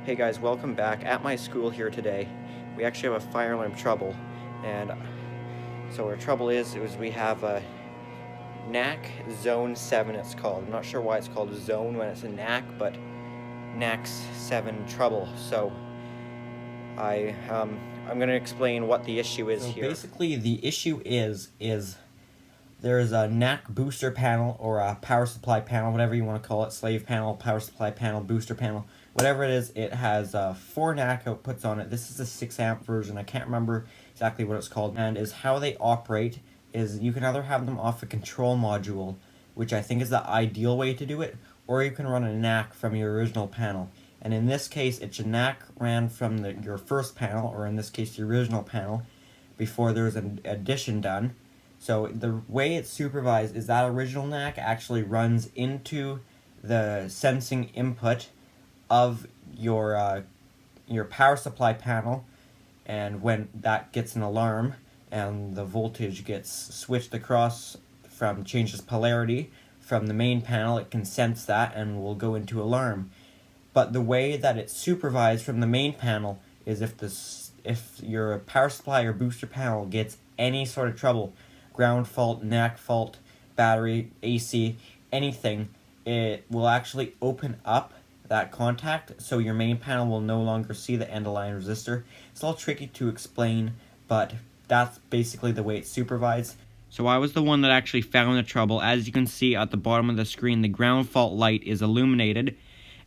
Hey guys, welcome back. At my school here today, we actually have a fire alarm trouble, and so our trouble is we have a NAC Zone 7 it's called. I'm not sure why it's called Zone when it's a NAC, but NAC 7 trouble. So I'm gonna explain what the issue is here. Basically, the issue is there's a NAC booster panel or a power supply panel, whatever you want to call it, slave panel, power supply panel, booster panel, whatever it is. It has 4 NAC outputs on it. This is a 6 amp version. I can't remember exactly what it's called. And is how they operate is you can either have them off a control module, which I think is the ideal way to do it, or you can run a NAC from your original panel. And in this case, it's a NAC ran from your first panel, or in this case, the original panel, before there's an addition done. So the way it's supervised is that original NAC actually runs into the sensing input of your power supply panel, and when that gets an alarm and the voltage gets switched across from changes polarity from the main panel, it can sense that and will go into alarm. But the way that it's supervised from the main panel is if your power supply or booster panel gets any sort of trouble, ground fault, NAC fault, battery, AC, anything, it will actually open up that contact, so your main panel will no longer see the end of line resistor. It's a little tricky to explain, but that's basically the way it's supervised. So I was the one that actually found the trouble. As you can see at the bottom of the screen, the ground fault light is illuminated.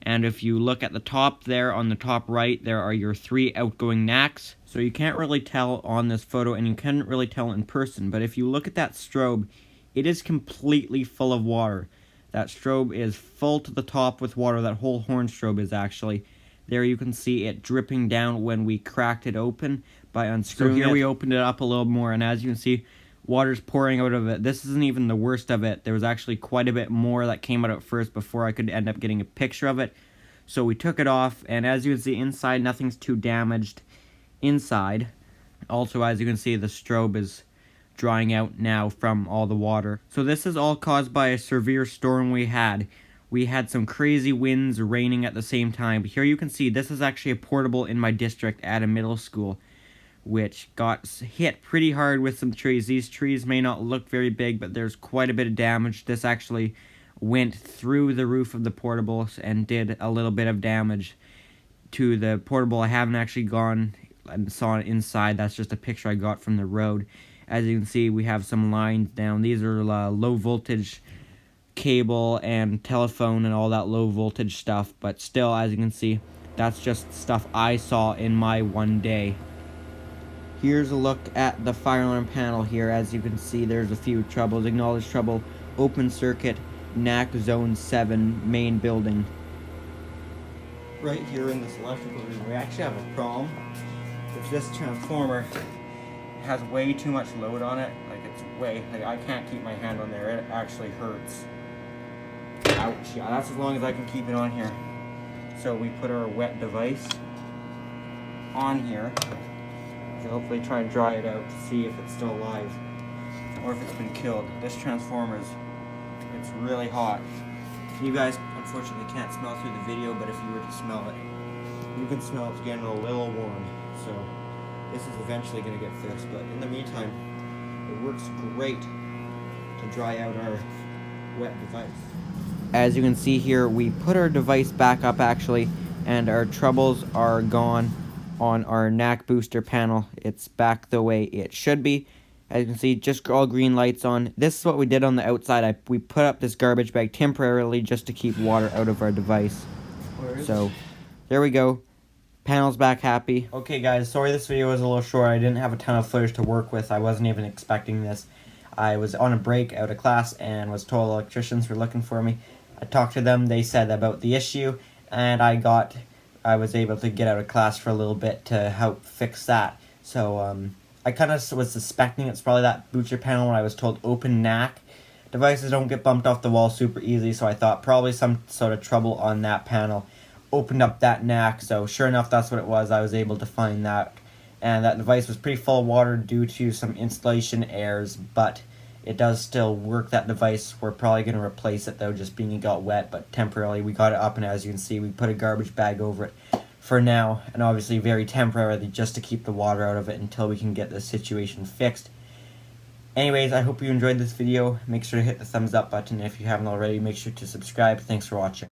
And if you look at the top there, on the top right, there are your 3 outgoing NACs. So you can't really tell on this photo, and you can't really tell in person. But if you look at that strobe, it is completely full of water. That strobe is full to the top with water. That whole horn strobe is actually. There you can see it dripping down when we cracked it open by unscrewing it. So here we opened it up a little more, and as you can see, water's pouring out of it. This isn't even the worst of it. There was actually quite a bit more that came out at first before I could end up getting a picture of it. So we took it off, and as you can see inside, nothing's too damaged inside. Also, as you can see, the strobe is drying out now from all the water. So this is all caused by a severe storm we had. We had some crazy winds raining at the same time. Here you can see this is actually a portable in my district at a middle school, which got hit pretty hard with some trees. These trees may not look very big, but there's quite a bit of damage. This actually went through the roof of the portables and did a little bit of damage to the portable. I haven't actually gone and saw it inside. That's just a picture I got from the road. As you can see, we have some lines down. These are low voltage cable and telephone and all that low voltage stuff, but still, as you can see, that's just stuff I saw in my one day. Here's a look at the fire alarm panel here. As you can see, there's a few troubles. Acknowledged trouble, open circuit, NAC Zone 7 main building. Right here in this electrical room, we actually have a problem. If this transformer has way too much load on it, I can't keep my hand on there, it actually hurts. Ouch, yeah, that's as long as I can keep it on here. So we put our wet device on here to hopefully try and dry it out to see if it's still alive or if it's been killed. This transformer it's really hot. You guys unfortunately can't smell through the video, but if you were to smell it, you can smell it's getting a little warm. So this is eventually going to get fixed, but in the meantime, it works great to dry out our wet device. As you can see here, we put our device back up actually, and our troubles are gone on our NAC booster panel. It's back the way it should be. As you can see, just all green lights on. This is what we did on the outside. We put up this garbage bag temporarily just to keep water out of our device. So there we go. Panel's back happy. Okay guys, sorry this video was a little short. I didn't have a ton of footage to work with. I wasn't even expecting this. I was on a break out of class and was told electricians were looking for me. I talked to them, they said about the issue, and I was able to get out of class for a little bit to help fix that. So I kind of was suspecting it's probably that booster panel when I was told open NAC. Devices don't get bumped off the wall super easy, so I thought probably some sort of trouble on that panel. Opened up that NAC, so sure enough that's what it was. I was able to find that, and that device was pretty full of water due to some installation errors, but it does still work, that device. We're probably going to replace it though, just being it got wet, but temporarily we got it up, and as you can see, we put a garbage bag over it for now, and obviously very temporarily, just to keep the water out of it until we can get this situation fixed. Anyways, I hope you enjoyed this video. Make sure to hit the thumbs up button. If you haven't already, make sure to subscribe. Thanks for watching.